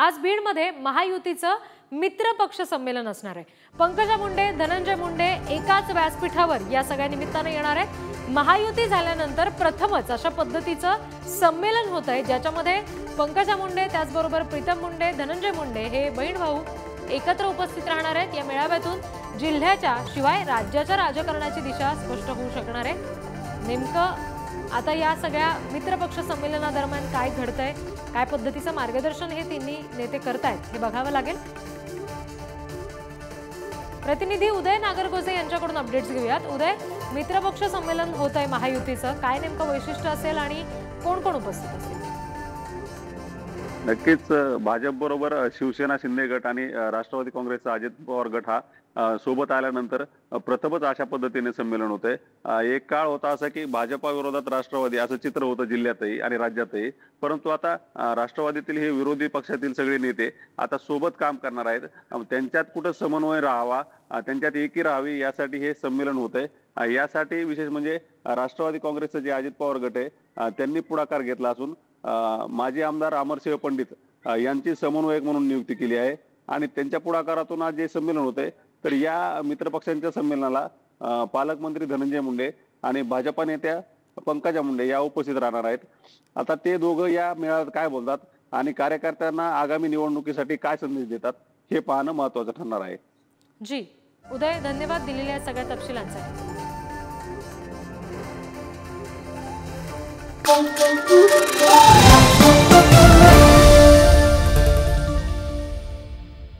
आज बीडमध्ये महायुतीचं मित्र पक्ष संमेलन असणार आहे। पंकजा मुंडे, धनंजय मुंडे एकाच व्यासपीठावर या सगळ्या निमित्ताने येणार आहेत। महायुती झाल्यानंतर प्रथमच अशा पद्धतीचं संमेलन होत आहे, ज्याच्यामध्ये पंकजा मुंडे त्याचबरोबर प्रीतम मुंडे, धनंजय मुंडे हे बहीण भाऊ एकत्र उपस्थित राहणार आहेत। या मेळाव्यातून जिल्ह्याच्या शिवाय राज्याच्या राजकारणाची दिशा स्पष्ट होऊ शकणार आहे। नेमकं आता या सगळ्या मित्रपक्ष संमेलनादरम्यान काय घडतंय, काय पद्धतीचं मार्गदर्शन हे तिन्ही नेते करतायत हे बघावं लागेल। प्रतिनिधी उदय नागरगोजे यांच्याकडून अपडेट्स घेऊयात। उदय, मित्रपक्ष संमेलन होत आहे महायुतीचं, काय नेमकं वैशिष्ट्य असेल आणि कोण कोण उपस्थित असेल? नक्कीच भाजप बरोबर शिवसेना शिंदे गट आणि राष्ट्रवादी काँग्रेसचा अजित पवार गट हा सोबत आल्यानंतर प्रथमच अशा पद्धतीने संमेलन होते। एक काळ होता असा की भाजपा विरोधात राष्ट्रवादी असं चित्र होतं जिल्ह्यातही आणि राज्यातही, परंतु आता राष्ट्रवादीतील हे विरोधी पक्षातील सगळे नेते आता सोबत काम करणार आहेत। त्यांच्यात कुठं समन्वय राहावा, त्यांच्यात एकी राहावी यासाठी हे संमेलन होतंय। यासाठी विशेष म्हणजे राष्ट्रवादी काँग्रेसचे जे अजित पवार गट आहे त्यांनी पुढाकार घेतला असून माजी आमदार अमरसिंह पंडित यांची समन्वयक म्हणून नियुक्ती केली आहे आणि त्यांच्या पुढाकारातून आज जे संमेलन होते तर या मित्रपक्षांच्या संमेलनाला पालकमंत्री धनंजय मुंडे आणि भाजपा नेत्या पंकजा मुंडे या उपस्थित राहणार आहेत। आता ते दोघं या मेळाव्यात काय बोलतात आणि कार्यकर्त्यांना आगामी निवडणुकीसाठी काय संदेश देतात हे पाहणं महत्त्वाचं ठरणार आहे। जी उदय, धन्यवाद दिलेल्या सगळ्या तपशिलांसाठी।